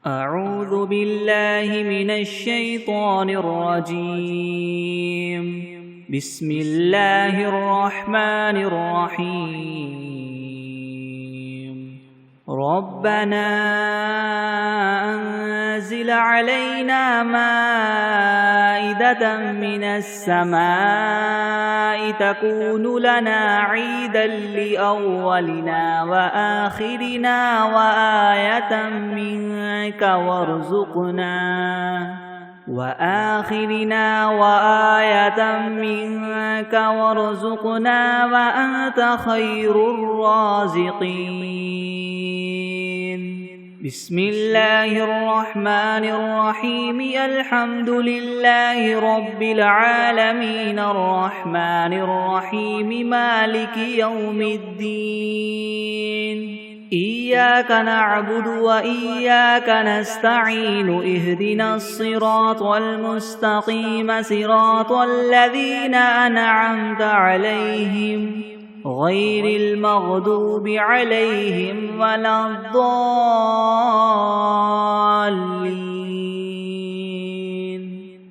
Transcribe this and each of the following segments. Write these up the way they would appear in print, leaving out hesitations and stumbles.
أعوذ بالله من الشيطان الرجيم. بسم الله الرحمن الرحيم. ربنا أنزل علينا مائدة من السماء تكون لنا عيدا لأولنا وآخرنا وآية منك وارزقنا وأنت خير الرازقين. بسم الله الرحمن الرحيم. الحمد لله رب العالمين الرحمن الرحيم مالك يوم الدين. إياك نعبد وإياك نستعين. اهدنا الصراط المستقيم صراط الذين أنعمت عليهم غير المغضوب عليهم ولا الضالين.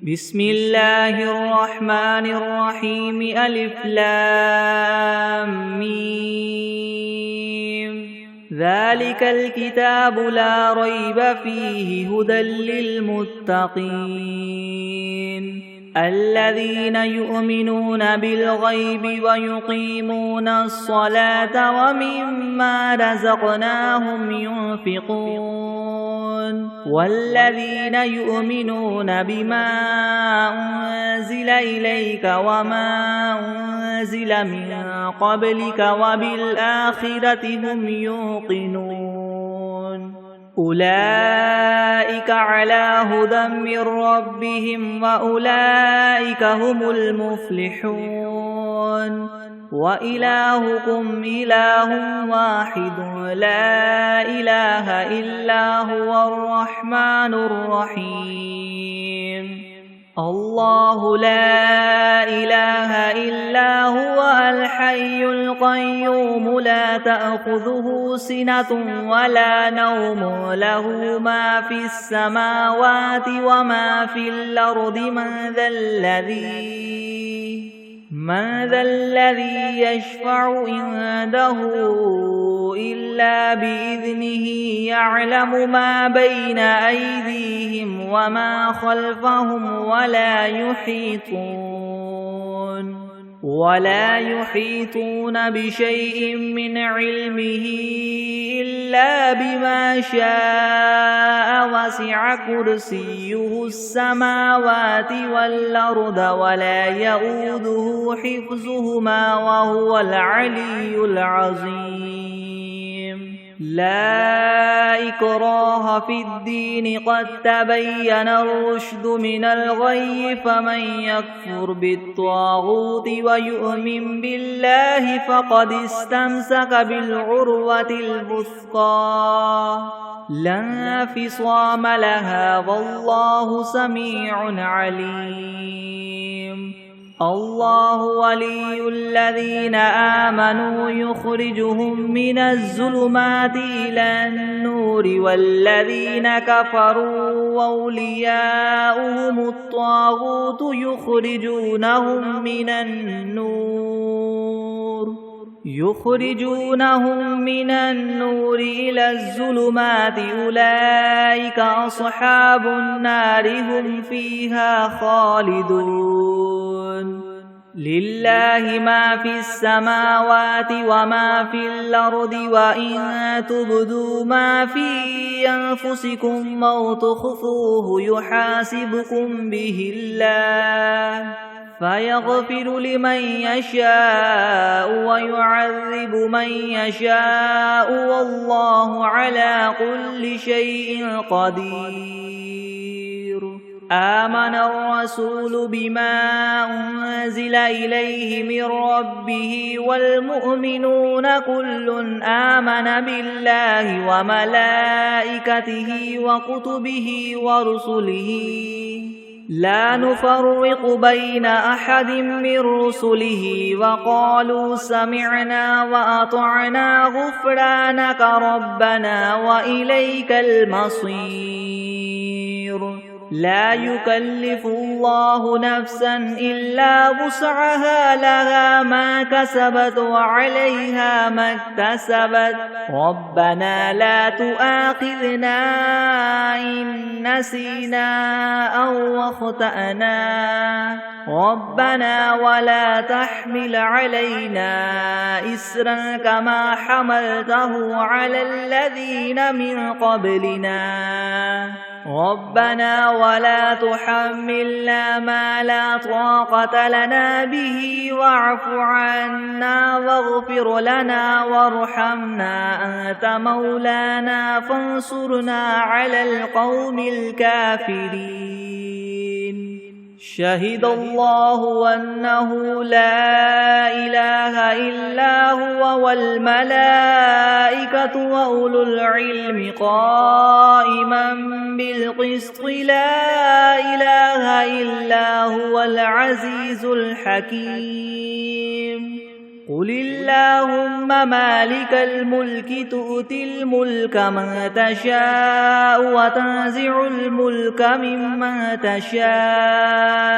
بسم الله الرحمن الرحيم. ألف لام ميم. ذلك الكتاب لا ريب فيه هدى للمتقين الذين يؤمنون بالغيب ويقيمون الصلاة ومما رزقناهم ينفقون والذين يؤمنون بما أنزل إليك وما أنزل من قبلك وبالآخرة هم يوقنون أولئك على هدى من ربهم وأولئك هم المفلحون. وإلهكم إله واحد لا إله إلا هو الرحمن الرحيم. الله لا إله إلا هو الحي القيوم لا تأخذه سنة ولا نوم له ما في السماوات وما في الأرض. من ذا الذي يشفع عنده إلا بإذنه. يعلم ما بين أيديهم وما خلفهم ولا يحيطون بشيء من علمه إلا بما شاء. وسع كرسيه السماوات والأرض ولا يؤوده حفظهما وهو العلي العظيم. لا إكراه في الدين قد تبين الرشد من الغي. فمن يكفر بالطاغوت ويؤمن بالله فقد استمسك بالعروة الوثقى لا انفصام لها والله سميع عليم. الله ولي الذين آمنوا يخرجهم من الظلمات إلى النور والذين كفروا أولياؤهم الطاغوت يخرجونهم من النور إلى الظلمات. أولئك أصحاب النار هم فيها خالدون. لله ما في السماوات وما في الأرض. وإن تبدوا ما في أنفسكم أو تخفوه يحاسبكم به الله فيغفر لمن يشاء ويعذب من يشاء والله على كل شيء قدير. آمن الرسول بما أنزل إليه من ربه والمؤمنون كل آمن بالله وملائكته وكتبه ورسله لا نفرق بين أحد من رسله وقالوا سمعنا وأطعنا غفرانك ربنا وإليك المصير لا يكلف الله نفسا إلا وسعها لها ما كسبت وعليها ما اكتسبت ربنا لا تؤاخذنا إن نسينا أو أخطأنا ربنا ولا تحمل علينا إسرا كما حملته على الذين من قبلنا ربنا ولا تحملنا ما لا طاقة لنا به واعف عنا واغفر لنا وارحمنا أنت مولانا فانصرنا على القوم الكافرين شهد الله أنه لا إله إلا هو والملائكة وأولو العلم قائما بالقسط لا إله إلا هو العزيز الحكيم قل اللهم مالك الملك تؤتي الملك من تشاء وتنزع الملك ممن تشاء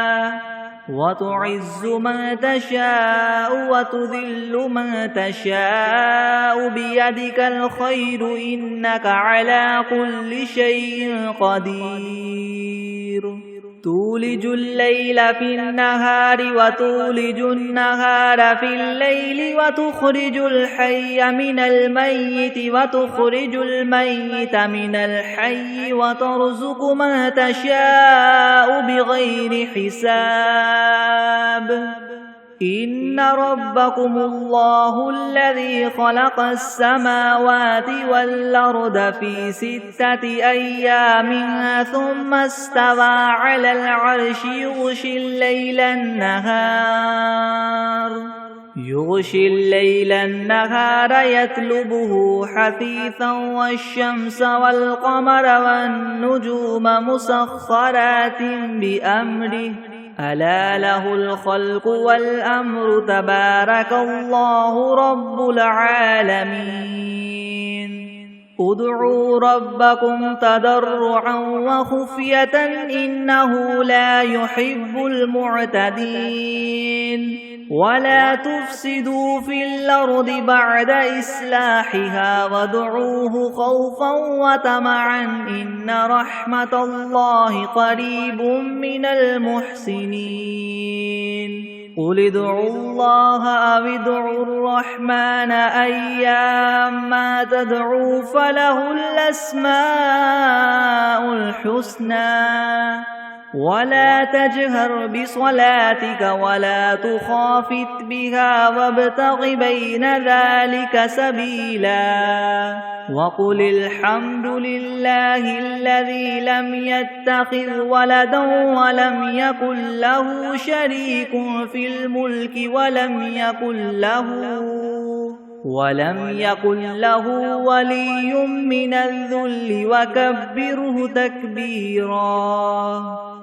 وتعز من تشاء وتذل من تشاء بيدك الخير إنك على كل شيء قدير تولج الليل في النهار وتولج النهار في الليل وتخرج الحي من الميت وتخرج الميت من الحي وترزق من تشاء بغير حساب إن ربكم الله الذي خلق السماوات والأرض في 6 أيام ثم استوى على العرش يغشي الليل النهار يطلبه حثيثا والشمس والقمر والنجوم مسخرات بأمره ألا له الخلق والأمر تبارك الله رب العالمين ادعوا ربكم تضرعا وخفية إنه لا يحب المعتدين ولا تفسدوا في الأرض بعد إصلاحها وادعوه خوفا وطمعا إن رحمة الله قريب من المحسنين قل ادعوا الله أو ادعوا الرحمن أيما تدعوا فله الأسماء الحسنى ولا تجهر بصلاتك ولا تخافت بها وابتغ بين ذلك سبيلا وقل الحمد لله الذي لم يتخذ ولدا ولم يكن له شريك في الملك ولم يكن له ولي من الذل وكبره تكبيرا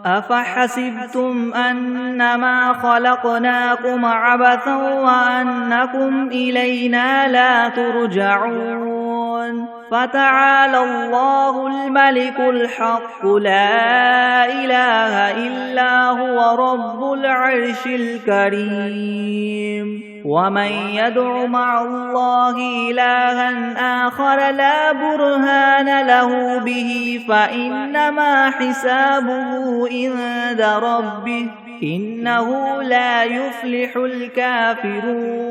أفحسبتم أنما خلقناكم عبثا وأنكم إلينا لا ترجعون فتعالى الله الملك الحق لا إله إلا هو رب العرش الكريم ومن يدع مع الله إلها آخر لا برهان له به فإنما حسابه عند ربه إنه لا يفلح الكافرون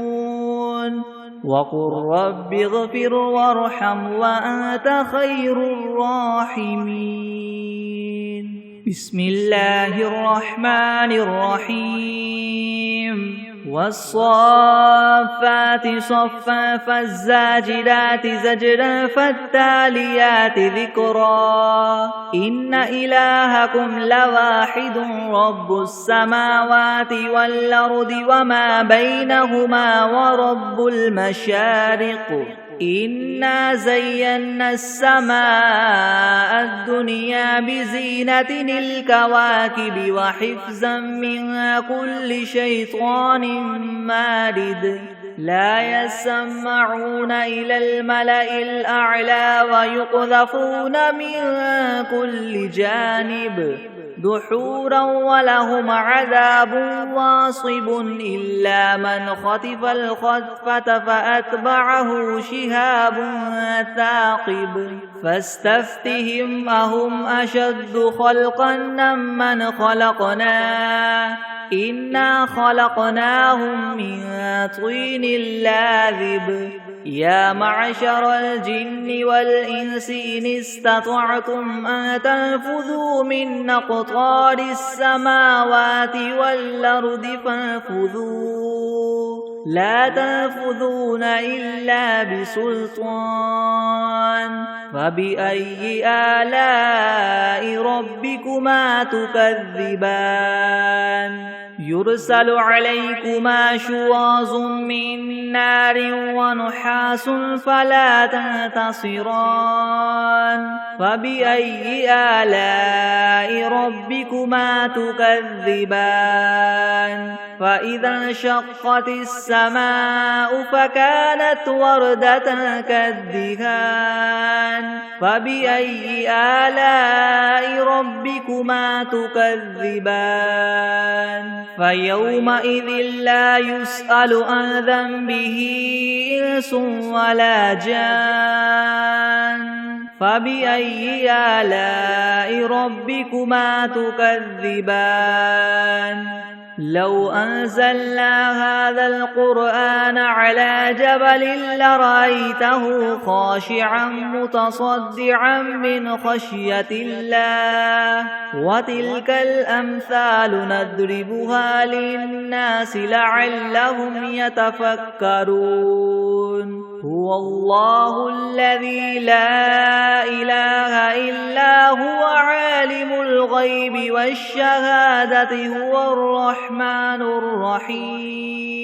وقل رب اغفر وارحم وأنت خير الراحمين بسم الله الرحمن الرحيم والصافات صفا فالزاجرات زجرا فالتاليات ذكرا إن إلهكم لواحد رب السماوات والأرض وما بينهما ورب المشارق إنا زينا السماء الدنيا بزينة الكواكب وحفظا من كل شيطان مارد لا يسمعون إلى الملأ الأعلى ويقذفون من كل جانب دحورا ولهم عذاب واصب إلا من خطف الخطفة فأتبعه شهاب ثاقب فاستفتهم أهم أشد خلقا ممن خلقنا إنا خلقناهم من طين لاذب يا معشر الجن والإنس إن استطعتم أن تنفذوا من أقطار السماوات والأرض فانفذوا لا تنفذون إلا بسلطان فبأي آلاء ربكما تكذبان يرسل عليكما شواظ من نار ونحاس فلا تنتصران فبأي آلاء ربكما تكذبان فإذا انشقت السماء فكانت وردة كالدهان فبأي آلاء ربكما تكذبان فيومئذ لا يسأل عن ذنبه إنس ولا جان فبأي آلاء ربكما تكذبان لو أنزلنا هذا القرآن على جبل لرأيته خاشعا متصدعا من خشية الله وتلك الأمثال نضربها للناس لعلهم يتفكرون هو الله الذي لا إله إلا هو عالم الغيب والشهادة هو الرحمن الرحيم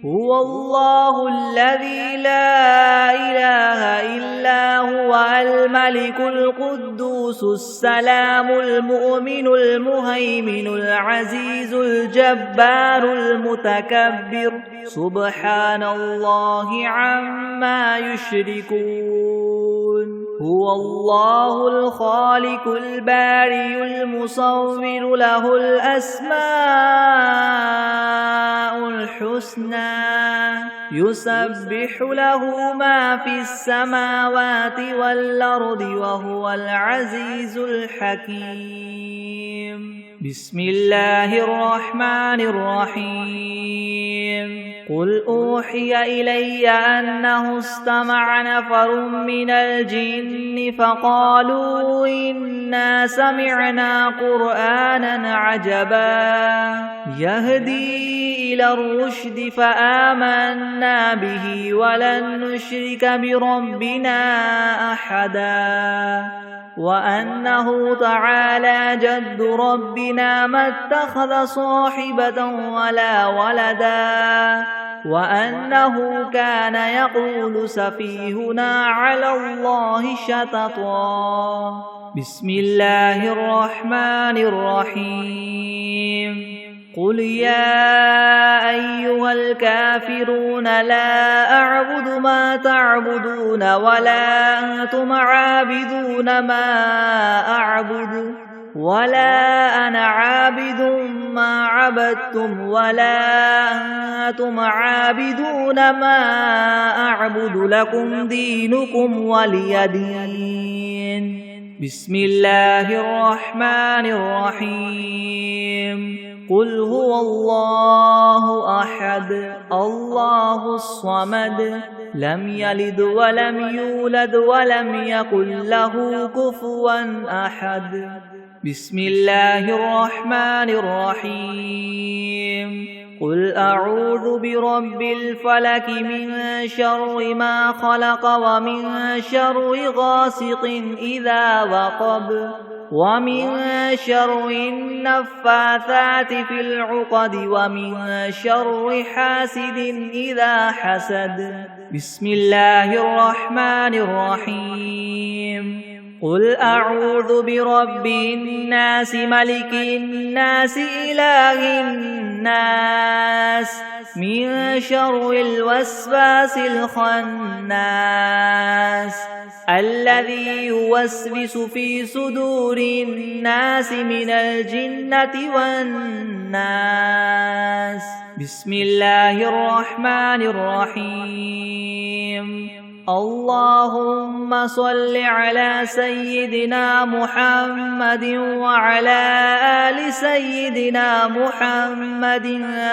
هو الله الذي لا إله إلا هو الملك القدوس السلام المؤمن المهيمن العزيز الجبار المتكبر سبحان الله عما يشركون هو الله الخالق البارئ المصور له الأسماء الحسنى يسبح له ما في السماوات والأرض وهو العزيز الحكيم بسم الله الرحمن الرحيم قل أوحي إلي أنه استمع نفر من الجن فقالوا إنا سمعنا قرآنا عجبا يهدي إلى الرشد فآمنا به ولن نشرك بربنا أحدا وأنه تعالى جد ربنا ما اتخذ صاحبة ولا ولدا وأنه كان يقول سفيهنا على الله شططا بسم الله الرحمن الرحيم قل يا أيها الكافرون لا أعبد ما تعبدون ولا أنتم عابدون ما أعبد ولا أنا عابد ما عبدتم ولا أنتم عابدون ما أعبد لكم دينكم ولي دين بسم الله الرحمن الرحيم قل هو الله أحد الله الصمد لم يلد ولم يولد ولم يكن له كفوا أحد بسم الله الرحمن الرحيم قل أعوذ برب الفلك من شر ما خلق ومن شر غاسق إذا وقب ومن شر النفاثات في العقد ومن شر حاسد إذا حسد. بسم الله الرحمن الرحيم. قل أعوذ برب الناس ملك الناس إله الناس من شر الوسواس الخناس الذي يوسوس في صدور الناس من الجنة والناس. بسم الله الرحمن الرحيم. اللهم صل على سيدنا محمد وعلى آل سيدنا محمد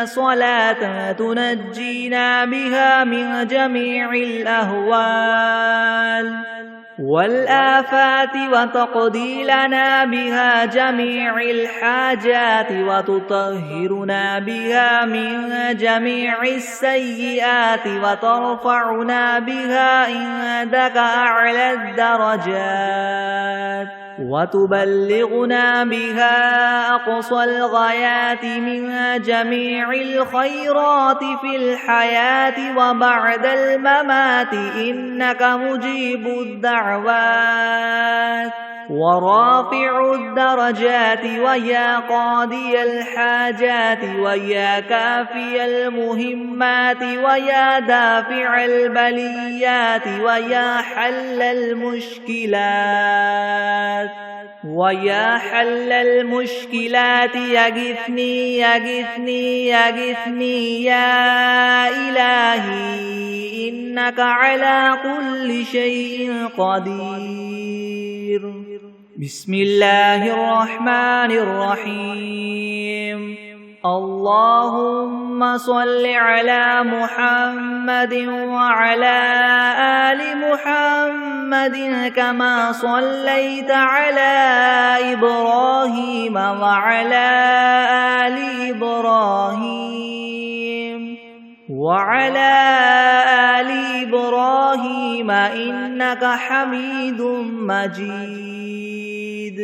صلاة تنجينا بها من جميع الأهوال والآفات وتقضي لنا بها جميع الحاجات وتطهرنا بها من جميع السيئات وترفعنا بها عندك أعلى الدرجات وتبلغنا بها أقصى الغايات من جميع الخيرات في الحياة وبعد الممات إنك مجيب الدعوات ورافع الدرجات ويا قاضي الحاجات ويا كافي المهمات ويا دافع البليات ويا حل المشكلات ويا حل المشكلات يغثني يغثني يغثني يا إلهي إنك على كل شيء قدير. بسم الله الرحمن الرحيم. اللهم صل على محمد وعلى آل محمد كما صليت على إبراهيم وعلى آل إبراهيم وعلى آل إبراهيم إنك حميد مجيد.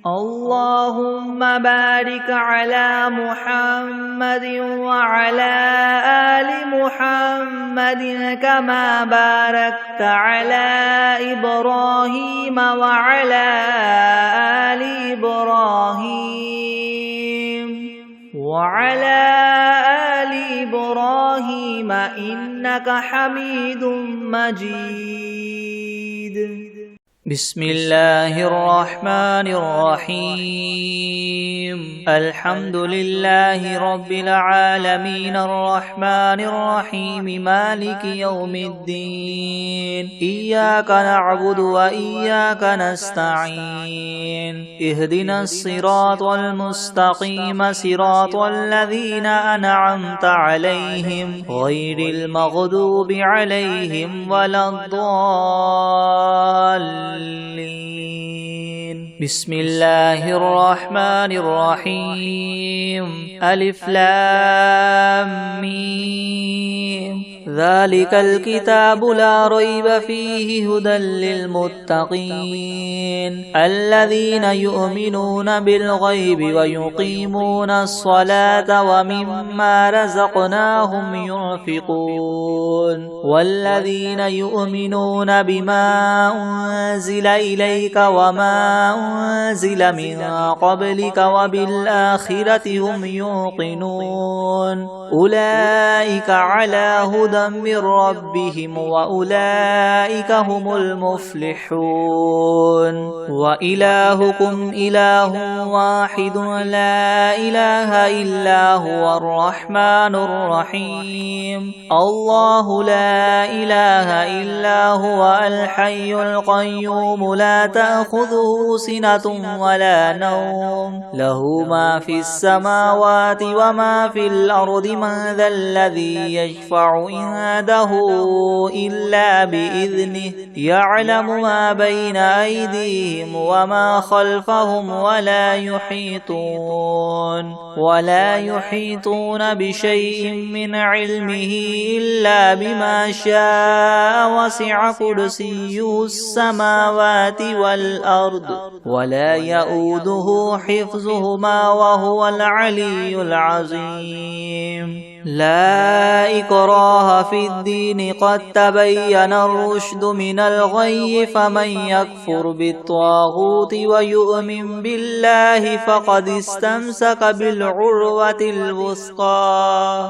اللهم بارك على محمد وعلى آل محمد كما باركت على إبراهيم وعلى آل إبراهيم وعلى آل إبراهيم إنك حميد مجيد. بسم الله الرحمن الرحيم. الحمد لله رب العالمين الرحمن الرحيم مالك يوم الدين. إياك نعبد وإياك نستعين. اهدنا الصراط المستقيم صراط الذين أنعمت عليهم غير المغضوب عليهم ولا الضالين. بسم الله الرحمن الرحيم. ألف لام ميم. ذلك الكتاب لا ريب فيه هدى للمتقين الذين يؤمنون بالغيب ويقيمون الصلاة ومما رزقناهم ينفقون والذين يؤمنون بما أنزل إليك وما أنزل من قبلك وبالآخرة هم يوقنون أولئك على هدى من ربهم وأولئك هم المفلحون. وإلهكم إله واحد لا إله إلا هو الرحمن الرحيم. الله لا إله إلا هو الحي القيوم لا تأخذه سنة ولا نوم له ما في السماوات وما في الأرض من ذا الذي يشفع عنده إلا بإذنه يعلم ما بين أيديهم وما خلفهم ولا يحيطون بشيء من علمه إلا بما شاء وسع كرسيه السماوات والأرض ولا يؤوده حفظهما وهو العلي العظيم لا إكراه في الدين قد تبين الرشد من الغي فمن يكفر بالطاغوت ويؤمن بالله فقد استمسك بالعروة الوثقى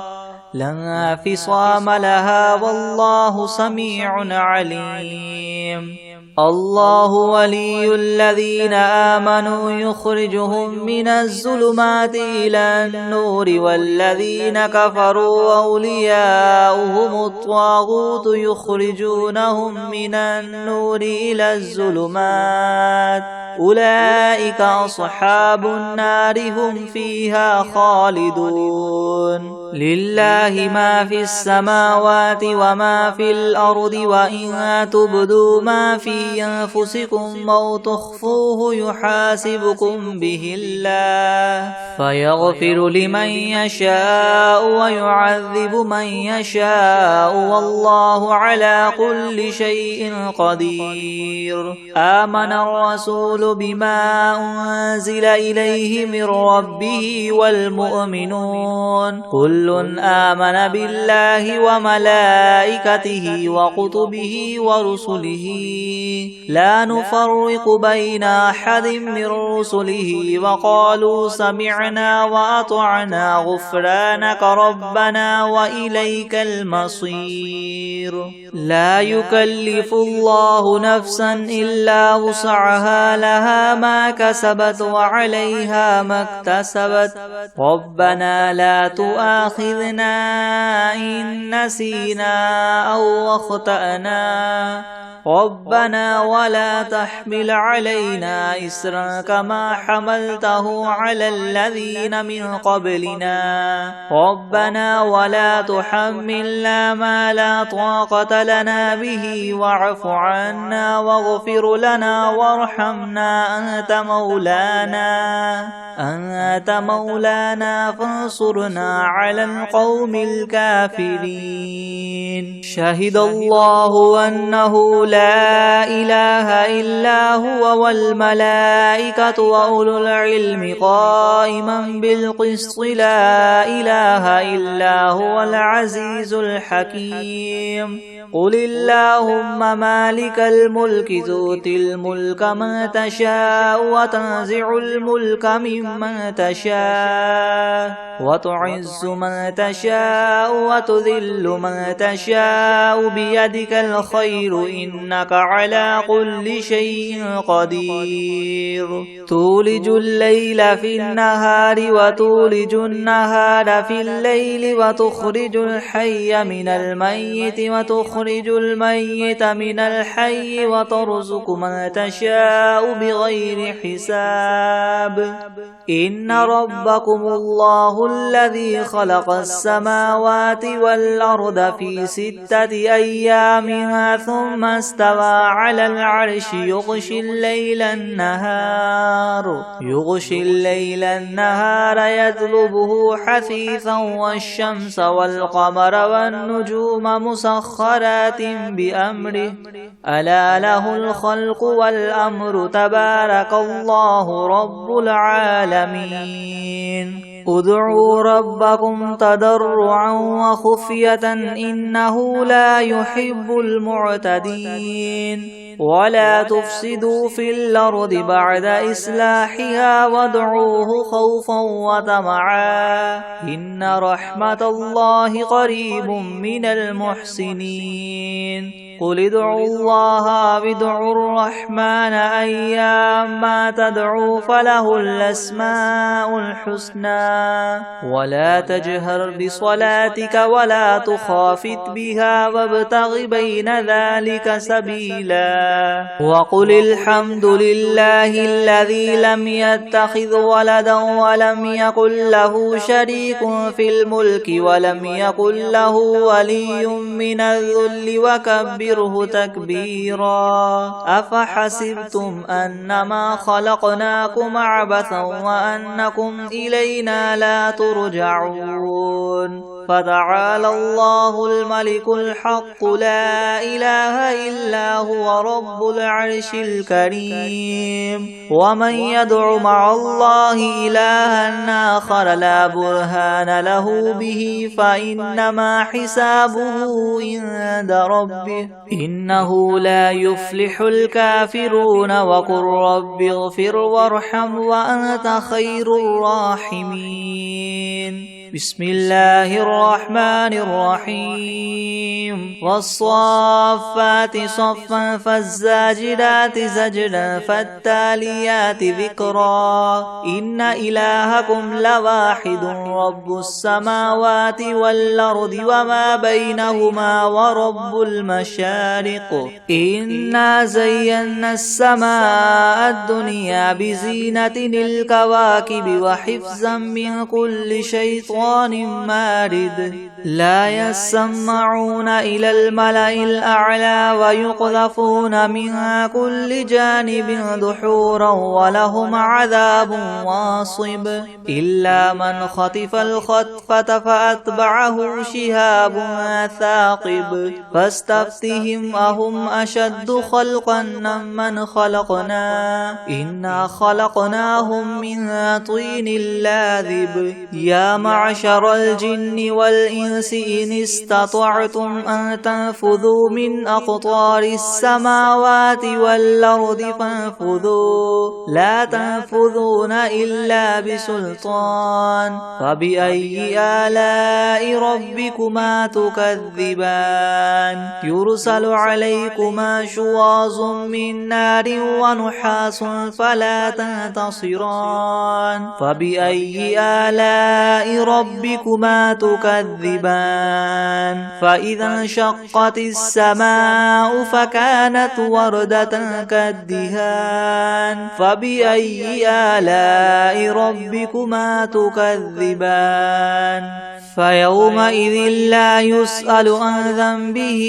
لا انفصام لها والله سميع عليم الله ولي الذين آمنوا يخرجهم من الظلمات إلى النور والذين كفروا أولياؤهم الطاغوت يخرجونهم من النور إلى الظلمات أولئك أصحاب النار هم فيها خالدون لله ما في السماوات وما في الأرض وإن تبدوا ما في أنفسكم أو تخفوه يحاسبكم به الله فيغفر لمن يشاء ويعذب من يشاء والله على كل شيء قدير آمن الرسول بما أنزل إليه من ربه والمؤمنون كل آمن بالله وملائكته وكتبه ورسله لا نفرق بين أحد من رسله وقالوا سمعنا وأطعنا غفرانك ربنا وإليك المصير لا يكلف الله نفسا إلا وسعها لها ما كسبت وعليها ما اكتسبت ربنا لا تؤاخذنا إن نسينا أو أخطأنا ربنا ولا تحمل علينا إسرا كما حملته على الذين من قبلنا ربنا ولا تحملنا ما لا طاقة لنا به واعف عنا واغفر لنا وارحمنا أنت مولانا فانصرنا على القوم الكافرين شهد الله أنه لا إله إلا هو والملائكة وأولو العلم قائما بالقسط لا إله إلا هو العزيز الحكيم قل اللهم مالك الملك تؤتي الملك من تشاء وتنزع الملك ممن تشاء وتعز من تشاء وتذل من تشاء بيدك الخير إنك على كل شيء قدير تولج الليل في النهار وتولج النهار في الليل وتخرج الحي من الميت وتخرج الميت من الحي وترزق من تشاء بغير حساب إن ربكم الله الذي خلق السماوات والأرض في 6 أيام ثم استوى على العرش يغشي الليل النهار يطلبه حثيثا والشمس والقمر والنجوم مسخرات بأمره ألا له الخلق والأمر تبارك الله رب العالمين ادعوا ربكم تضرعا وخفية إنه لا يحب المعتدين ولا تفسدوا في الأرض بعد إصلاحها وادعوه خوفا وطمعا إن رحمة الله قريب من المحسنين قل ادعوا الله أو ادعوا الرحمن أيما تدعوا فله الأسماء الحسنى ولا تجهر بصلاتك ولا تخافت بها وابتغ بين ذلك سبيلا وقل الحمد لله الذي لم يتخذ ولدا ولم يكن له شريك في الملك ولم يكن له ولي من الذل وكبره تكبيرا أفحسبتم أنما خلقناكم عبثا وأنكم إلينا لا ترجعون فتعالى الله الملك الحق لا إله إلا هو رب العرش الكريم ومن يدع مع الله إلها آخر لا برهان له به فإنما حسابه عند ربه إنه لا يفلح الكافرون وقل رب اغفر وارحم وأنت خير الراحمين بسم الله الرحمن الرحيم والصافات صفا فالزاجرات زجرا فالتاليات ذكرا إن إلهكم لواحد رب السماوات والأرض وما بينهما ورب المشارق إنا زينا السماء الدنيا بزينة الكواكب وحفظا من كل شيطان مارد لا يسمعون إلى الملأ الأعلى ويقذفون من كل جانب دحورا ولهم عذاب واصب إلا من خطف الخطفة فأتبعه شهاب ثاقب فاستفتهم أهم أشد خلقا من خلقنا إنا خلقناهم من طين لاذب يا معشر الجن والإنس إن استطعتم أن تنفذوا من أقطار السماوات والأرض فانفذوا لا تنفذون إلا بسلطان فبأي آلاء ربكما تكذبان يرسل عليكما شواظ من نار ونحاس فلا تنتصران فبأي آلاء ربكما تكذبان فإذا انشقت السماء فكانت وردة كالدهان فبأي آلاء ربكما تكذبان فيومئذ لا يسأل عن ذنبه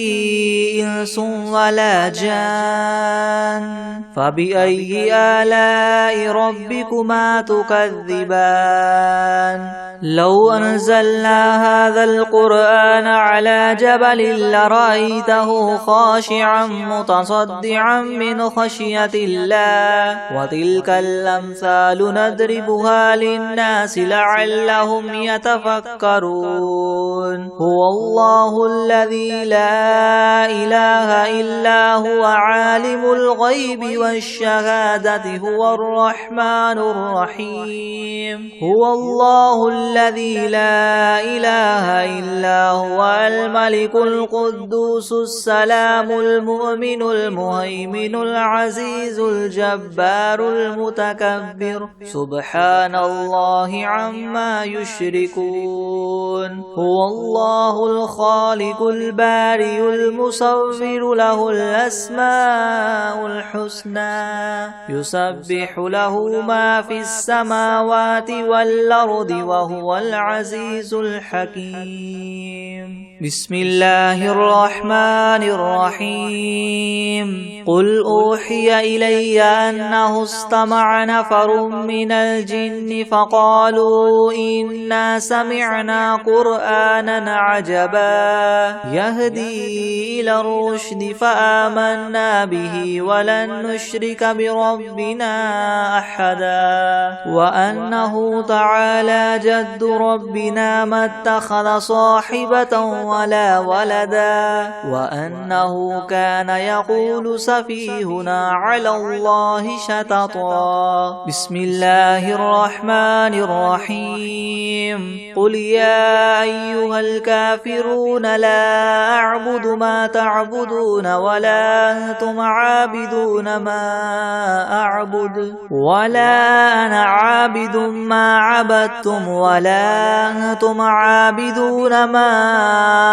إنس ولا جان فبأي آلاء ربكما تكذبان لو أنزلنا هذا القرآن على جبل لرأيته خاشعا متصدعا من خشية الله وتلك الأمثال نضربها للناس لعلهم يتفكرون هو الله الذي لا إله إلا هو عالم الغيب والشهادة هو الرحمن الرحيم هو الله الذي لا إله إلا هو الملك القدوس السلام المؤمن المهيمن العزيز الجبار المتكبر سبحان الله عما يشركون هو الله الخالق البارئ المصور له الأسماء الحسنى يسبح له ما في السماوات والأرض وهو العزيز الحكيم بسم الله الرحمن الرحيم قل أوحي إلي أنه استمع نفر من الجن فقالوا إنا سمعنا قرآنا عجبا يهدي إلى الرشد فآمنا به ولن نشرك بربنا أحدا وأنه تعالى جد ربنا ما اتخذ صاحبة ولا ولدا وأنه كان يقول سفيهنا على الله شططا. بسم الله الرحمن الرحيم. قل يا أيها الكافرون لا أعبد ما تعبدون ولا أنتم عابدون ما أعبد ولا أنا عابد ما عبدتم ولا أنتم عابدون ما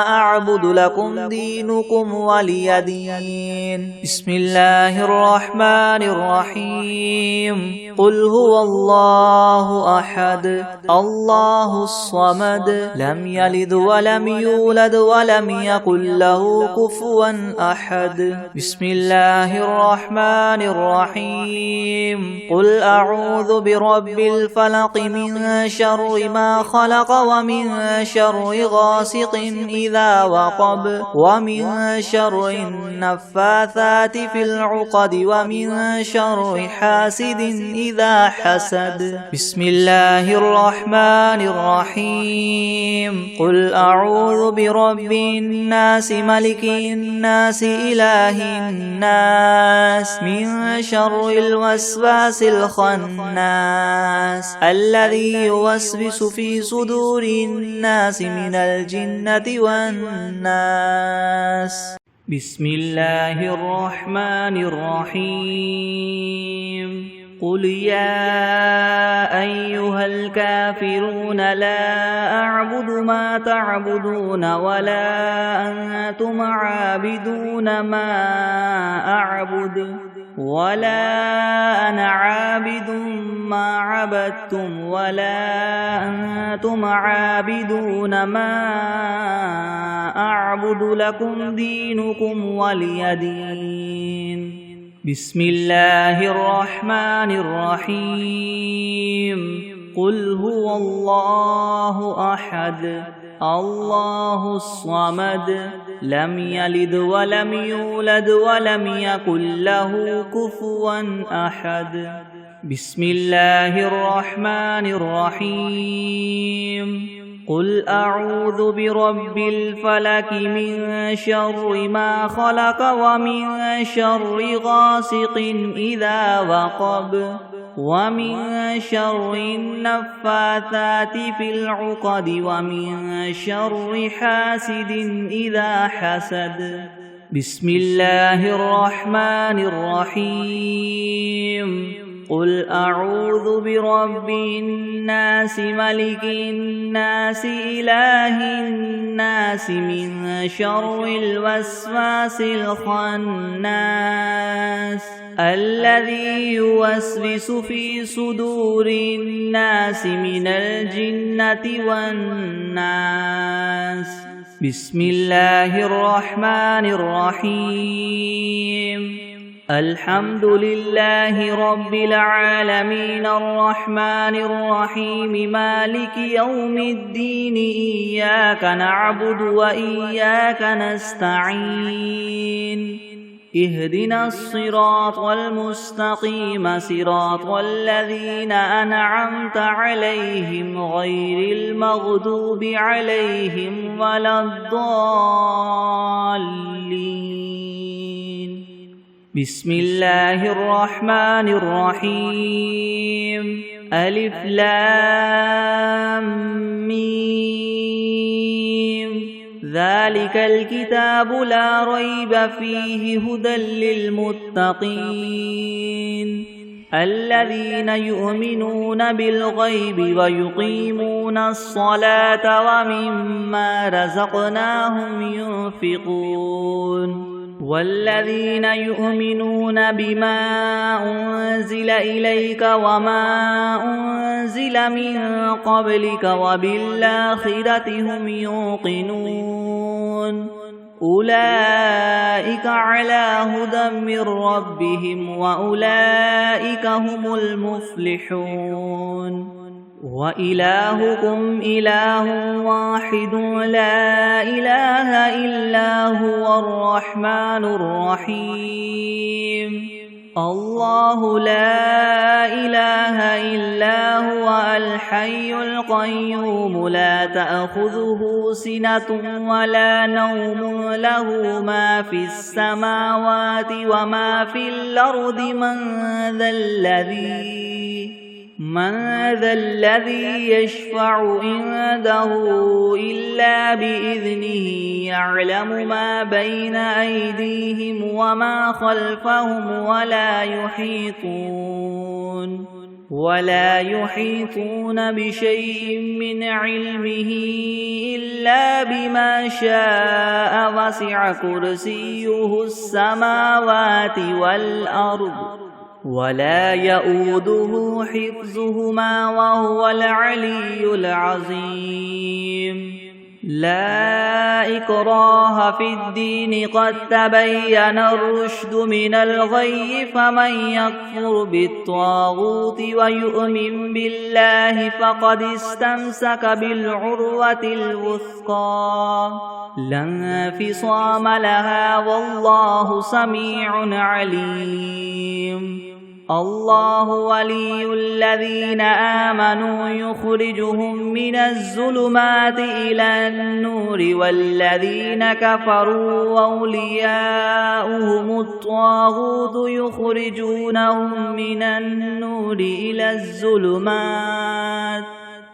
أعبد لكم دينكم ولي دين. بسم الله الرحمن الرحيم. قل هو الله أحد الله الصمد لم يلد ولم يولد ولم يكن له كفوا أحد. بسم الله الرحمن الرحيم. قل أعوذ برب الفلق من شر ما خلق ومن شر غاسق إذا وقب ومن شر النفاثات في العقد ومن شر حاسد إذا حسد. بسم الله الرحمن الرحيم. قل أعوذ برب الناس ملك الناس إله الناس من شر الوسواس الخناس الذي يوسوس في صدور الناس من الجنة والناس. بسم الله الرحمن الرحيم. قل يا أيها الكافرون لا أعبد ما تعبدون ولا أنتم عابدون ما أعبد ولا أنا عابد ما عبدتم ولا أنتم عابدون ما أعبد لكم دينكم ولي دين. بسم الله الرحمن الرحيم. قل هو الله أحد الله الصمد لم يلد ولم يولد ولم يكن له كفوا أحد. بسم الله الرحمن الرحيم. قل أعوذ برب الفلك من شر ما خلق ومن شر غاسق إذا وقب ومن شر النفاثات في العقد ومن شر حاسد إذا حسد. بسم الله الرحمن الرحيم. قل أعوذ برب الناس ملك الناس إله الناس من شر الوسواس الخناس الذي يوسوس في صدور الناس من الجنة والناس. بسم الله الرحمن الرحيم. الحمد لله رب العالمين الرحمن الرحيم مالك يوم الدين إياك نعبد وإياك نستعين اهدنا الصراط المستقيم صراط الذين أنعمت عليهم غير المغضوب عليهم ولا الضالين. بسم الله الرحمن الرحيم. ألف لام ميم ذلك الكتاب لا ريب فيه هدى للمتقين الذين يؤمنون بالغيب ويقيمون الصلاة ومما رزقناهم ينفقون والذين يؤمنون بما أنزل إليك وما أنزل من قبلك وبالآخرة هم يوقنون أولئك على هدى من ربهم وأولئك هم المفلحون. وإلهكم إله واحد لا إله إلا هو الرحمن الرحيم الله لا إله إلا هو الحي الحي القيوم لا تأخذه سنة ولا نوم له ما في السماوات وما في الأرض من ذا الذي يشفع عنده إلا بإذنه يعلم ما بين أيديهم وما خلفهم ولا يحيطون بشيء من علمه إلا بما شاء وسع كرسيه السماوات والأرض ولا يؤوده حفظهما وهو العلي العظيم لا إكراه في الدين قد تبين الرشد من الغي فمن يكفر بالطاغوت ويؤمن بالله فقد استمسك بالعروة الوثقى لا انفصام لها والله سميع عليم الله ولي الذين آمنوا يخرجهم من الظلمات إلى النور والذين كفروا أولياؤهم الطاغوت يخرجونهم من النور إلى الظلمات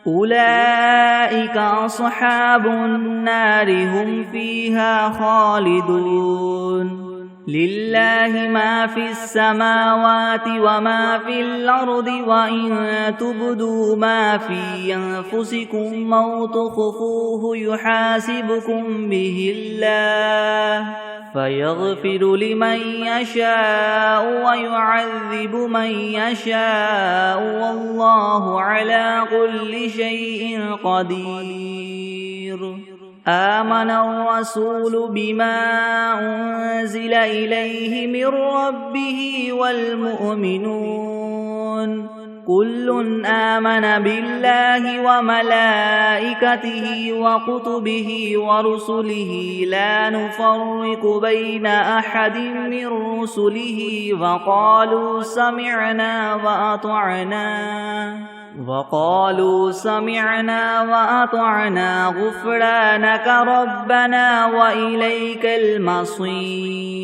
أولئك أصحاب النار هم فيها خالدون لله ما في السماوات وما في الأرض وإن تبدوا ما في أنفسكم أو تخفوه يحاسبكم به الله فيغفر لمن يشاء ويعذب من يشاء والله على كل شيء قدير آمن الرسول بما أنزل إليه من ربه والمؤمنون كل آمن بالله وملائكته وكتبه ورسله لا نفرق بين أحد من رسله وقالوا سمعنا وأطعنا غفرانك ربنا وإليك المصير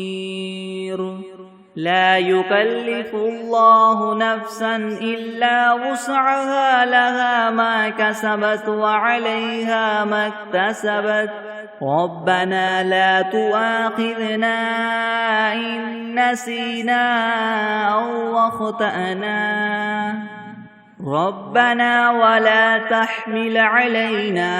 لا يكلف الله نفسا إلا وسعها لها ما كسبت وعليها ما اكتسبت ربنا لا تؤاخذنا إن نسينا أو أخطأنا ربنا ولا تحمل علينا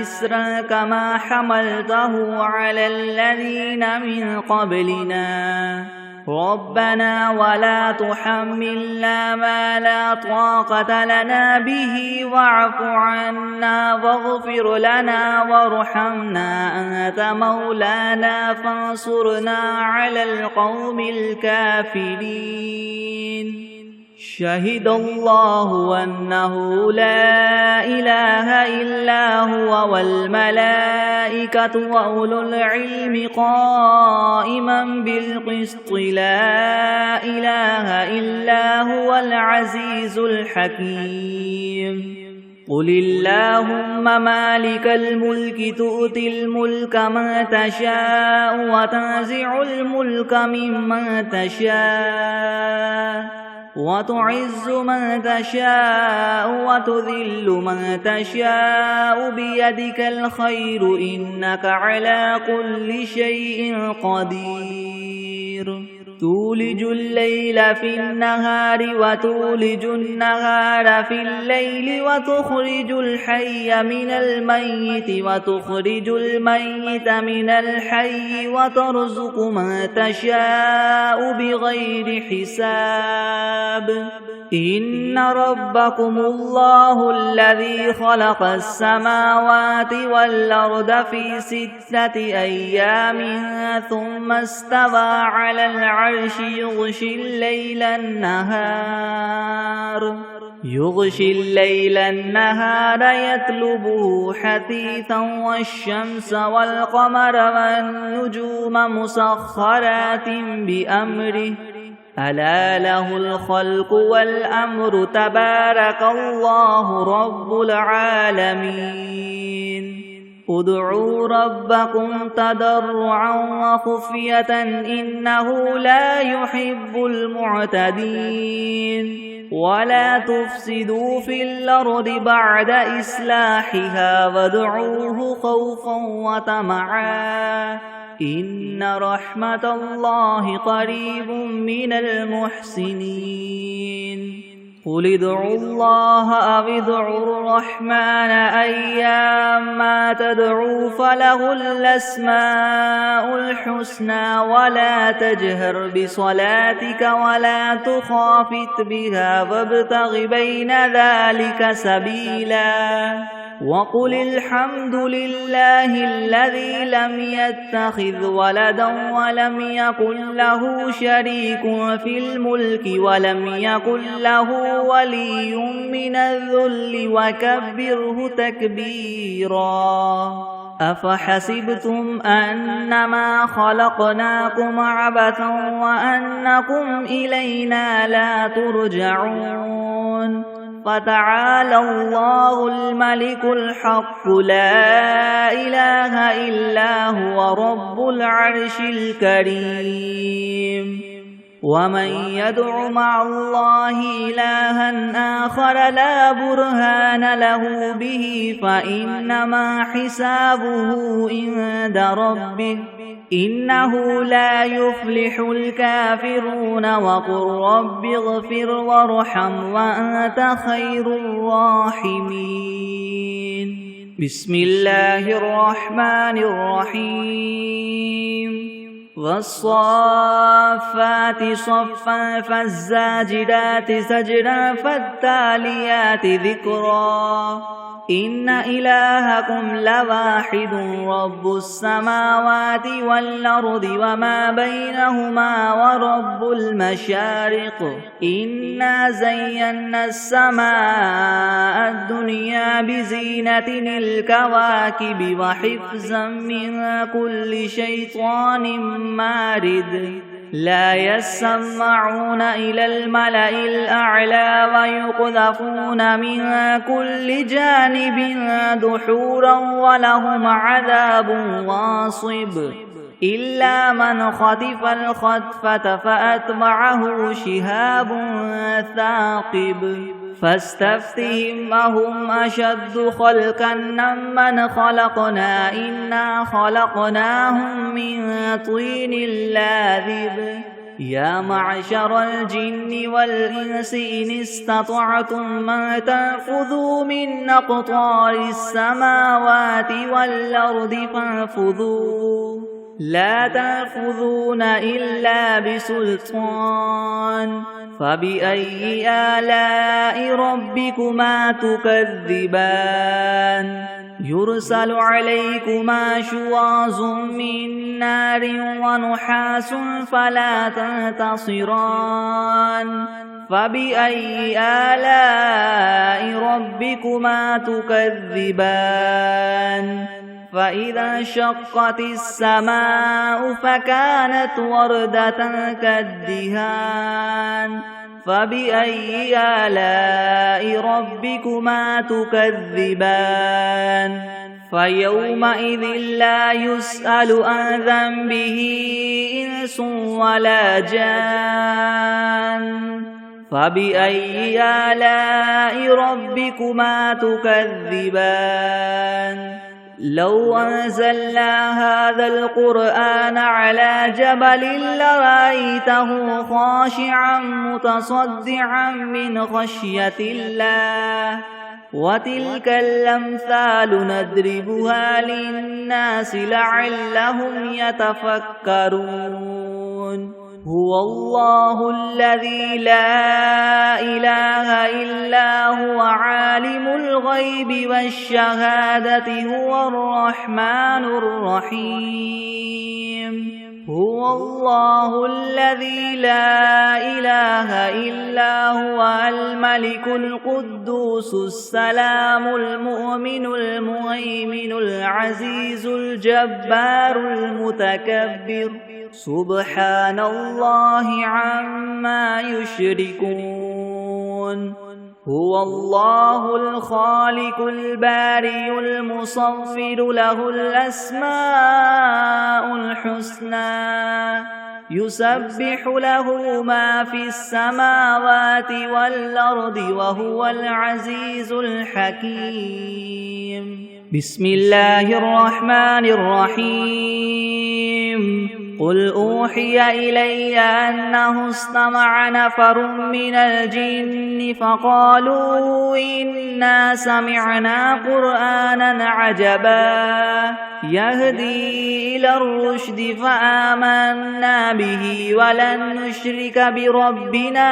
إسرا كما حملته على الذين من قبلنا ربنا ولا تحملنا ما لا طاقة لنا به واعف عنا واغفر لنا وارحمنا أنت مولانا فانصرنا على القوم الكافرين شهد الله أنه لا إله إلا هو والملائكة وأولو العلم قائما بالقسط لا إله إلا هو العزيز الحكيم قل اللهم مالك الملك تؤتي الملك من تشاء وتنزع الملك ممن تشاء وتعز من تشاء وتذل من تشاء بيدك الخير إنك على كل شيء قدير تولج الليل في النهار وتولج النهار في الليل وتخرج الحي من الميت وتخرج الميت من الحي وترزق من تشاء بغير حساب إن ربكم الله الذي خلق السماوات والأرض في 6 أيام ثم استوى على العرش يغشي الليل النهار يطلبه حثيثا والشمس والقمر والنجوم مسخرات بأمره ألا له الخلق والأمر تبارك الله رب العالمين ادعوا ربكم تضرعا وخفية إنه لا يحب المعتدين ولا تفسدوا في الأرض بعد إصلاحها وادعوه خوفا وطمعا إن رحمة الله قريب من المحسنين قل ادعوا الله أو ادعوا الرحمن أيما تدعوا فله الأسماء الحسنى ولا تجهر بصلاتك ولا تخافت بها وابتغ بين ذلك سبيلا وقل الحمد لله الذي لم يتخذ ولدا ولم يكن له شريك في الملك ولم يكن له ولي من الذل وكبره تكبيرا أفحسبتم أنما خلقناكم عبثا وأنكم إلينا لا ترجعون فتعالى الله الملك الحق لا إله إلا هو رب العرش الكريم ومن يدع مع الله إلها آخر لا برهان له به فإنما حسابه عند ربه إنه لا يفلح الكافرون وقل رب اغفر وارحم وأنت خير الراحمين بسم الله الرحمن الرحيم والصافات صفا فالزاجرات زجرا فالتاليات ذكرا إن إلهكم لواحد رب السماوات والأرض وما بينهما ورب المشارق إنا زينا السماء الدنيا بزينة الكواكب وحفظا من كل شيطان مارد لا يسمعون إلى الملأ الأعلى ويقذفون من كل جانب دحورا ولهم عذاب واصب إلا من خطف الخطفة فأتبعه شهاب ثاقب فاستفتهم أهم أشد خلقا ممن خلقنا إنا خلقناهم من طين لاذب يا معشر الجن والإنس إن استطعتم أن تنفذوا من أقطار السماوات والأرض فانفذوا لا تنفذون إلا بسلطان فبأي آلاء ربكما تكذبان يرسل عليكما شواظ من نار ونحاس فلا تنتصران فبأي آلاء ربكما تكذبان فإذا انشقت السماء فكانت وردة كالدهان فبأي آلاء ربكما تكذبان فيومئذ لا يسأل عن ذنبه إنس ولا جان فبأي آلاء ربكما تكذبان لو أنزلنا هذا القرآن على جبل لرأيته خاشعا متصدعا من خشية الله وتلك الأمثال نضربها للناس لعلهم يتفكرون هو الله الذي لا إله إلا هو عالم الغيب والشهادة هو الرحمن الرحيم هو الله الذي لا إله إلا هو الملك القدوس السلام المؤمن المهيمن العزيز الجبار المتكبر سبحان الله عما يشركون هو الله الخالق البارئ المصور له الأسماء الحسنى يسبح له ما في السماوات والأرض وهو العزيز الحكيم بسم الله الرحمن الرحيم قل أوحي إلي أنه استمع نفر من الجن فقالوا إنا سمعنا قرآنا عجبا يهدي إلى الرشد فآمنا به ولن نشرك بربنا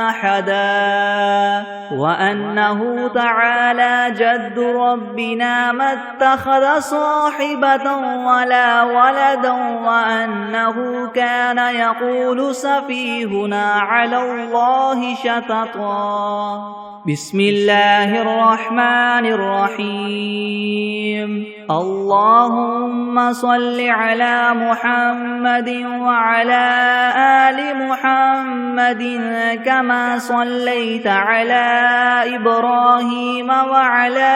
أحدا وأنه تعالى جد ربنا ما اتخذ صاحبة ولا ولدا وأنه كان يقول سفيهنا على الله شططا بسم الله الرحمن الرحيم اللهم صل على محمد وعلى آل محمد كما صليت على إبراهيم وعلى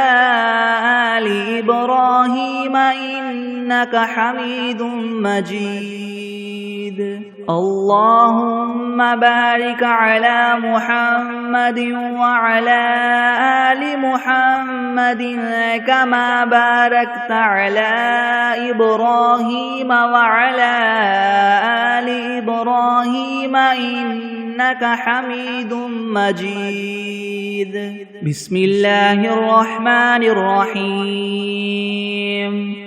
آل إبراهيم إنك حميد مجيد اللهم بارك على محمد وعلى آل محمد كما باركت على إبراهيم وعلى آل إبراهيم إنك حميد مجيد بسم الله الرحمن الرحيم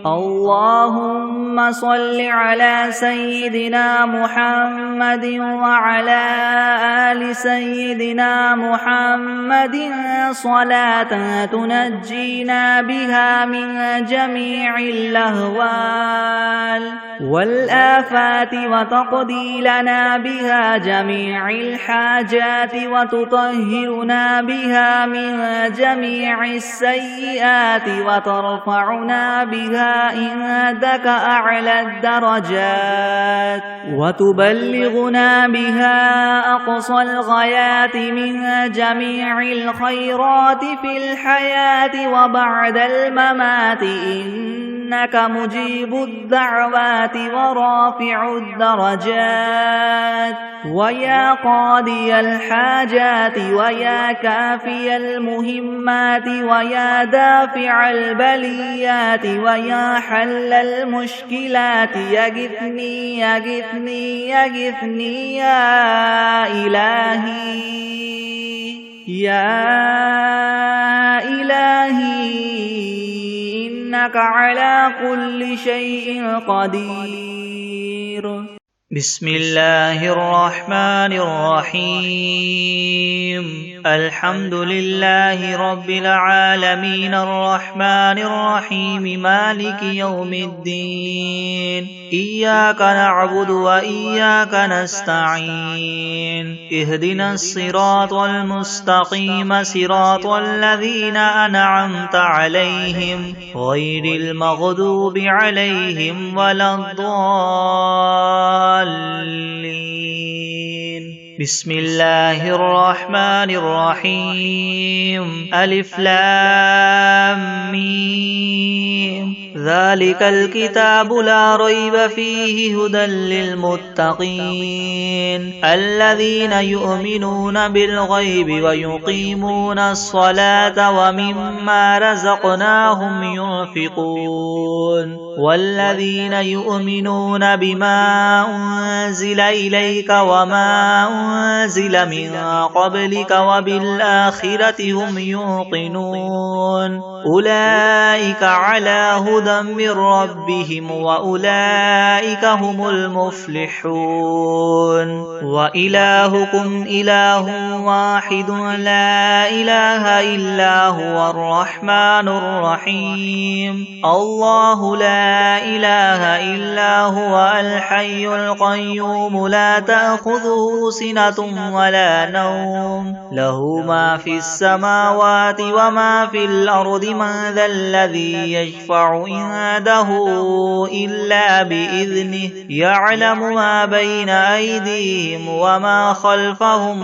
اللهم صل على سيدنا محمد وعلى آل سيدنا محمد صلاة تنجينا بها من جميع الأهوال والآفات وتقضي لنا بها جميع الحاجات وتطهرنا بها من جميع السيئات وترفعنا بها عندك أعلى الدرجات وتبلغنا بها أقصى الغايات من جميع الخيرات في الحياة وبعد الممات إنك مجيب الدعوات ورافع الدرجات ويا قاضي الحاجات ويا كافي المهمات ويا دافع البليات ويا حل المشكلات يغثني يغثني يغثني يا إلهي يا إلهي إنك على كل شيء قدير بسم الله الرحمن الرحيم الحمد لله رب العالمين الرحمن الرحيم مالك يوم الدين إياك نعبد وإياك نستعين اهدنا الصراط المستقيم صراط الذين أنعمت عليهم غير المغضوب عليهم ولا الضالين بسم الله الرحمن الرحيم ألف لام ميم ذلك الكتاب لا ريب فيه هدى للمتقين الذين يؤمنون بالغيب ويقيمون الصلاة ومما رزقناهم ينفقون والذين يؤمنون بما أنزل إليك وما أنزل من قبلك وبالآخرة هم يوقنون أولئك على هدى من ربهم وأولئك هم المفلحون وإلهكم إله واحد لا إله إلا هو الرحمن الرحيم الله لا إله إلا هو الحي القيوم لا تأخذه سنة ولا نوم له ما في السماوات وما في الأرض من ذا الذي يشفع عنده إلا بإذنه يعلم ما بين أيديهم وما خلفهم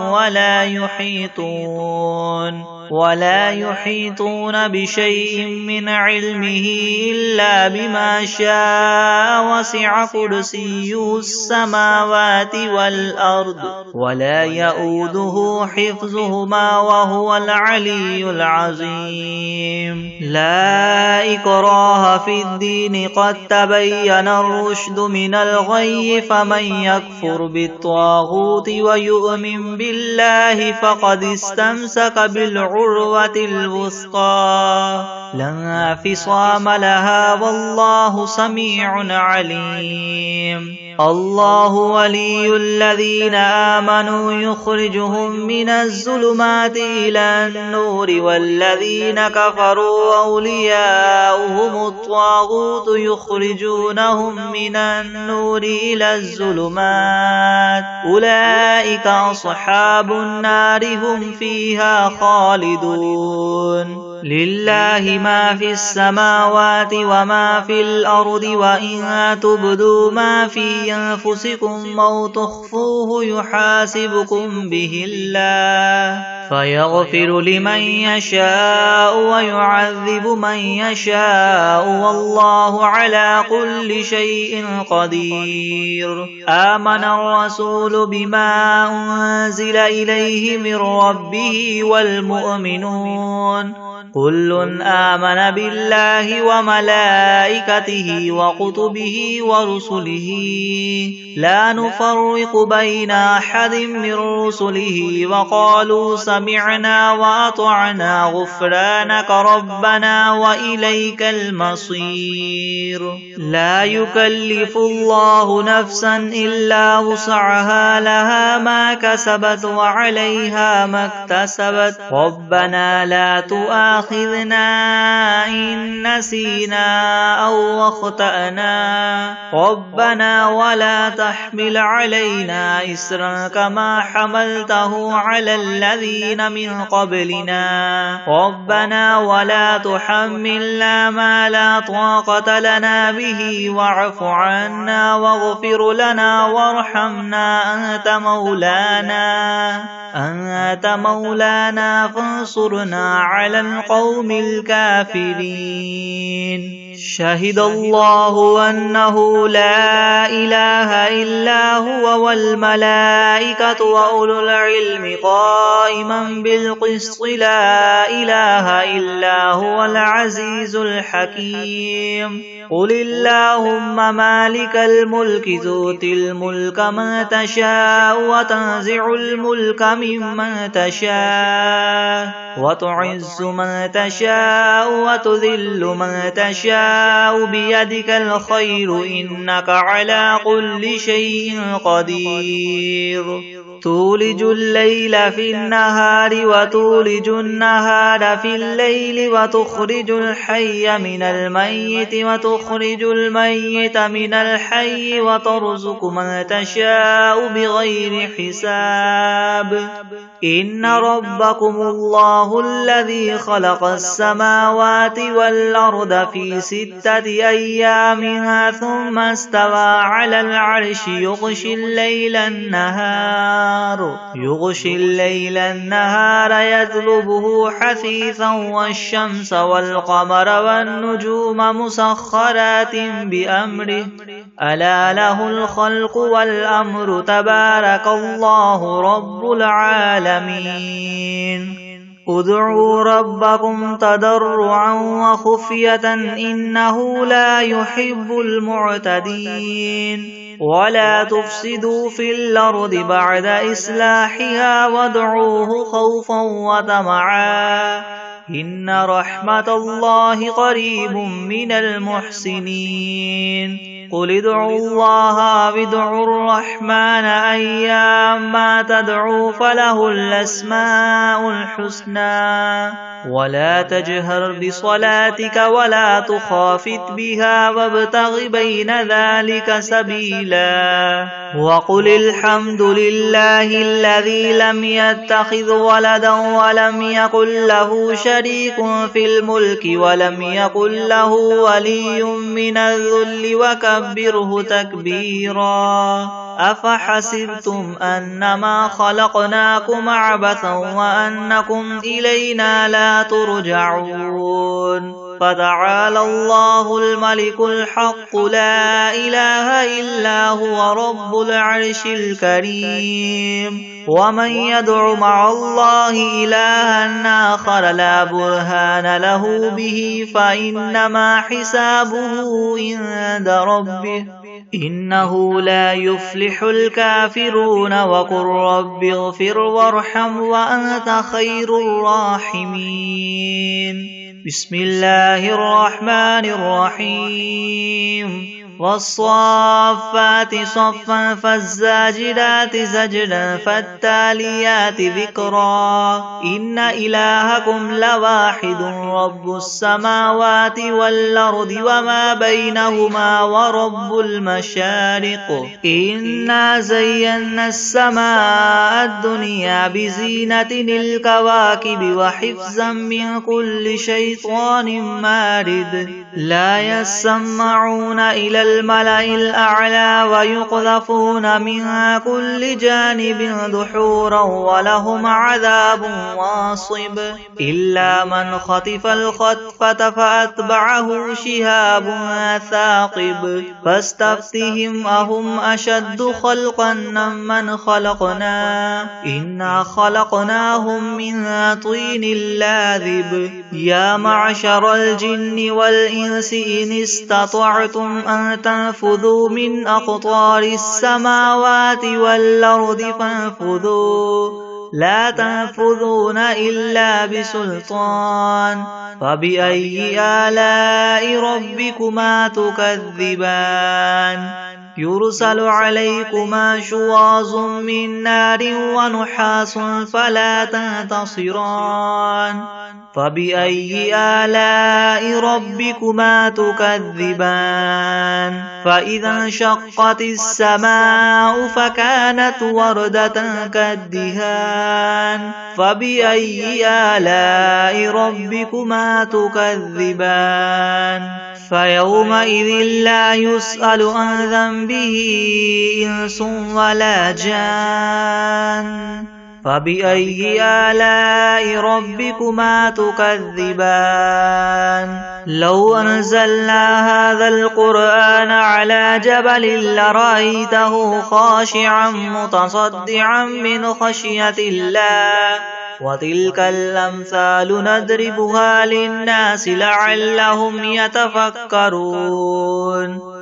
ولا يحيطون بشيء من علمه إلا بما شاء وسع كرسيه السماوات والأرض ولا يؤوده حفظهما وهو العلي العظيم لا إكراه في الدين قد تبين الرشد من الغي فمن يكفر بالطاغوت ويؤمن بالله فقد استمسك بالعروة الوثقى لا انفصام لها والله سميع عليم الله ولي الذين آمنوا يخرجهم من الظلمات إلى النور والذين كفروا أولياؤهم الطاغوت يخرجونهم من النور إلى الظلمات أولئك أصحاب النار هم فيها خالدون لله ما في السماوات وما في الأرض وإن تبدوا ما في أنفسكم أو تخفوه يحاسبكم به الله فيغفر لمن يشاء ويعذب من يشاء والله على كل شيء قدير آمن الرسول بما أنزل إليه من ربه والمؤمنون كل آمن بالله وملائكته وكتبه ورسله لا نفرق بين أحد من رسله وقالوا سمعنا وأطعنا غفرانك ربنا وإليك المصير لا يكلف الله نفسا إلا وسعها لها ما كسبت وعليها ما اكتسبت ربنا لا تؤاخذنا إن نسينا أو أخطأنا ربنا ولا تحمل علينا إسرا كما حملته على الذين من قبلنا ربنا ولا تحملنا ما لا طاقة لنا به واعف عنا واغفر لنا وارحمنا أنت مولانا فانصرنا على القوم الكافرين شهد الله أنه لا إله إلا هو والملائكة وأولو العلم قائما بالقسط لا إله إلا هو العزيز الحكيم قل اللهم مالك الملك تؤتي الملك من تشاء وتنزع الملك ممن تشاء وتعز من تشاء وتذل من تشاء بيدك الخير إنك على كل شيء قدير تولج الليل في النهار وتولج النهار في الليل وتخرج الحي من الميت وتخرج الميت من الحي وترزق من تشاء بغير حساب إن ربكم الله الذي خلق السماوات والأرض في 6 أيام ثم استوى على العرش يغشي الليل النهار يطلبه حثيثا والشمس والقمر والنجوم مسخرات بأمره ألا له الخلق والأمر تبارك الله رب العالمين ادعوا ربكم تضرعا وخفية إنه لا يحب المعتدين ولا تفسدوا في الأرض بعد إصلاحها وادعوه خوفا وطمعا إن رحمة الله قريب من المحسنين قل ادعوا الله وادعوا الرحمن أيما تدعوا فله الأسماء الحسنى ولا تجهر بصلاتك ولا تخافت بها وابتغ بين ذلك سبيلا وقل الحمد لله الذي لم يتخذ ولدا ولم يكن له شريك في الملك ولم يكن له ولي من الذل وكبره تكبيرا أفحسبتم أنما خلقناكم عبثا وأنكم إلينا لا ترجعون فتعالى الله الملك الحق لا إله إلا هو رب العرش الكريم ومن يدع مع الله إلها آخر لا برهان له به فإنما حسابه عند ربه إنه لا يفلح الكافرون وقل رب اغفر وارحم وأنت خير الراحمين بسم الله الرحمن الرحيم والصافات صفا فالزاجرات زجرا فالتاليات ذكرا إن إلهكم لواحد رب السماوات والأرض وما بينهما ورب المشارق إنا زينا السماء الدنيا بزينة الكواكب وحفظا من كل شيطان مارد لا يسمعون إلى الملأ الأعلى ويقذفون من كل جانب دحورا ولهم عذاب واصب إلا من خطف الخطفة فأتبعه شهاب ثاقب فاستفتهم أهم أشد خلقا من خلقنا إنا خلقناهم من طين لاذب يا معشر الجن والإنس إن استطعتم أن تنفذوا من أقطار السماوات والأرض فانفذوا لا تنفذون إلا بسلطان فبأي آلاء ربكما تكذبان يرسل عليكما شواظ من نار ونحاس فلا تنتصران فبأي آلاء ربكما تكذبان فإذا انشقت السماء فكانت وردة كالدهان فبأي آلاء ربكما تكذبان فيومئذ لا يسأل عن ذنبه إنس ولا جان فبأي آلاء ربكما تكذبان لو أنزلنا هذا القرآن على جبل لرأيته خاشعا متصدعا من خشية الله وتلك الأمثال نضربها للناس لعلهم يتفكرون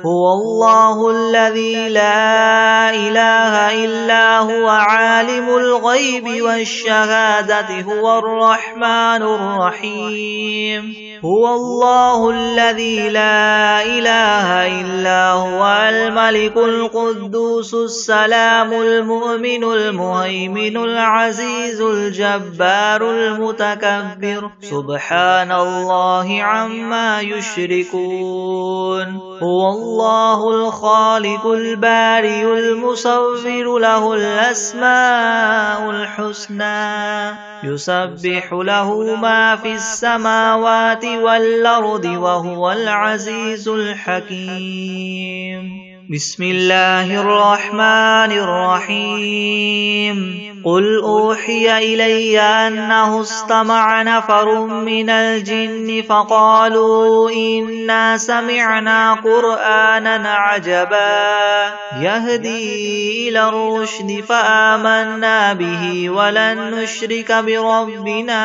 هو الله الذي لا إله إلا هو عالم الغيب والشهادة هو الرحمن الرحيم هو الله الذي لا إله إلا هو الملك القدوس السلام المؤمن المهيمن العزيز الجبار المتكبر سبحان الله عما يشركون هو الله الخالق البارئ المصور له الأسماء الحسنى يسبح له ما في السماوات والأرض وهو العزيز الحكيم بسم الله الرحمن الرحيم قل أوحي إلي أنه استمع نفر من الجن فقالوا إنا سمعنا قرآنا عجبا يهدي إلى الرشد فآمنا به ولن نشرك بربنا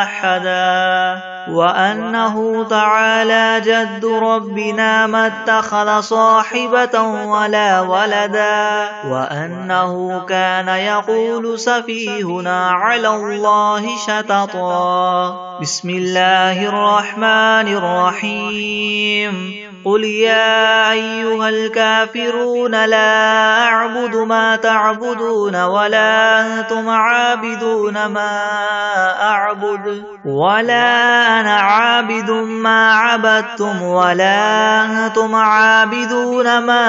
أحدا وأنه تعالى جد ربنا ما اتخذ صاحبة ولا ولدا وأنه كان يقول سفيهنا على الله شططا بسم الله الرحمن الرحيم قل يا أيها الكافرون لا أعبد ما تعبدون ولا أنتم عابدون ما أعبد ولا أنا عابد ما عبدتم ولا أنتم عابدون ما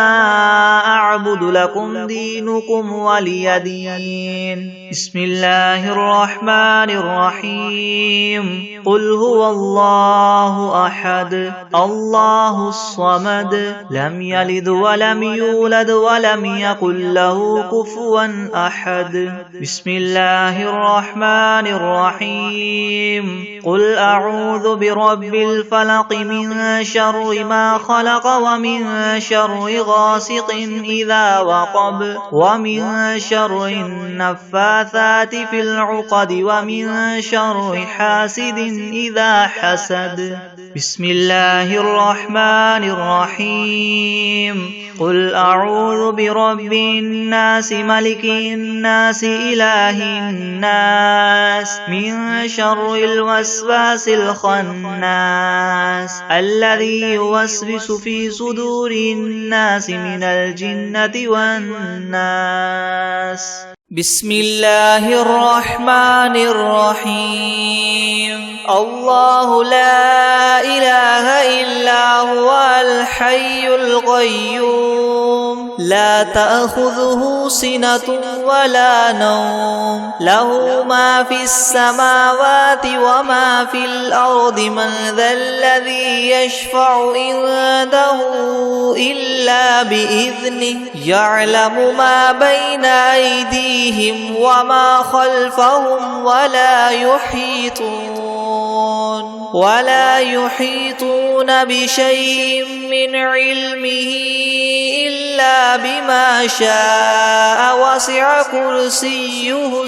أعبد لكم دينكم ولي دين. بسم الله الرحمن الرحيم. قل هو الله أحد الله الصمد لم يلد ولم يولد ولم يكن له كفوا أحد. بسم الله الرحمن الرحيم. قل أعوذ برب الفلق من شر ما خلق ومن شر غاسق إذا وقب ومن شر النفاثات في العقد ومن شر حاسد إذا حسد. بسم الله الرحمن الرحيم. قل أعوذ برب الناس ملك الناس إله الناس من شر الوسواس الخناس الذي يوسوس في صدور الناس من الجنة والناس. بسم الله الرحمن الرحيم. الله لا إله إلا هو الحي القيوم لا تأخذه سنة ولا نوم له ما في السماوات وما في الأرض من ذا الذي يشفع عنده إلا بإذنه يعلم ما بين أيديهم وما خلفهم ولا يحيطون بشيء من علمه إلا بما شاء وسع كرسيه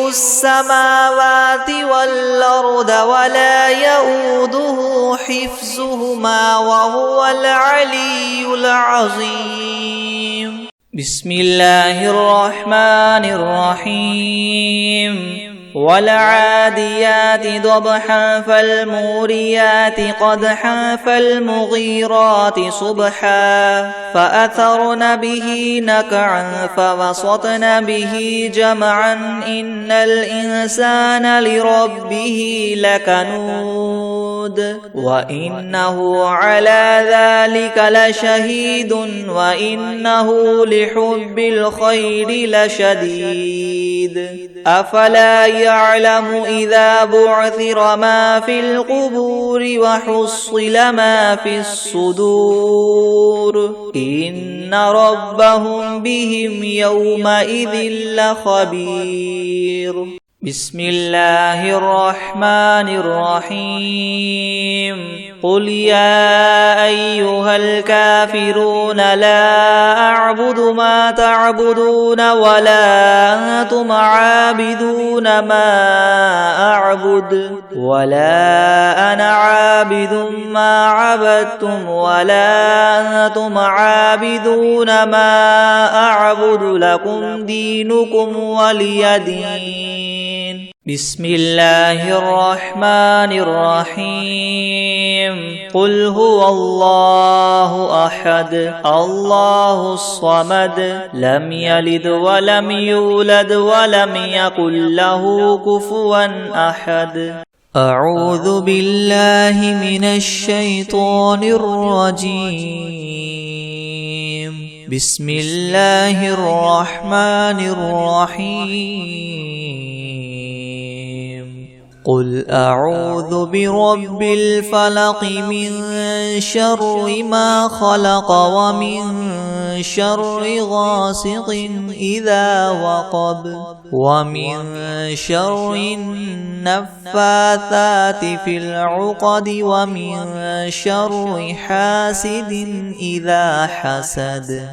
السماوات والأرض ولا يؤوده حفظهما وهو العلي العظيم. بسم الله الرحمن الرحيم. والعاديات ضبحا فالموريات قدحا فالمغيرات صبحا فأثرن به نقعا فوسطن به جمعا إن الإنسان لربه لكنود وإنه على ذلك لشهيد وإنه لحب الخير لشديد. أفلا يعلم إذا بعثر ما في القبور وحصل ما في الصدور إن ربهم بهم يومئذ لخبير. بسم الله الرحمن الرحيم. قل يا أيها الكافرون لا أعبد ما تعبدون ولا أنتم عابدون ما أعبد ولا أنا عابد ما عبدتم ولا أنتم عابدون ما أعبد لكم دينكم ولي دين. بسم الله الرحمن الرحيم. قل هو الله أحد الله الصمد لم يلد ولم يولد ولم يكن له كفوا أحد. أعوذ بالله من الشيطان الرجيم. بسم الله الرحمن الرحيم. قل أعوذ برب الفلق من شر ما خلق ومن شر غاسق إذا وقب ومن شر النفاثات في العقد ومن شر حاسد إذا حسد.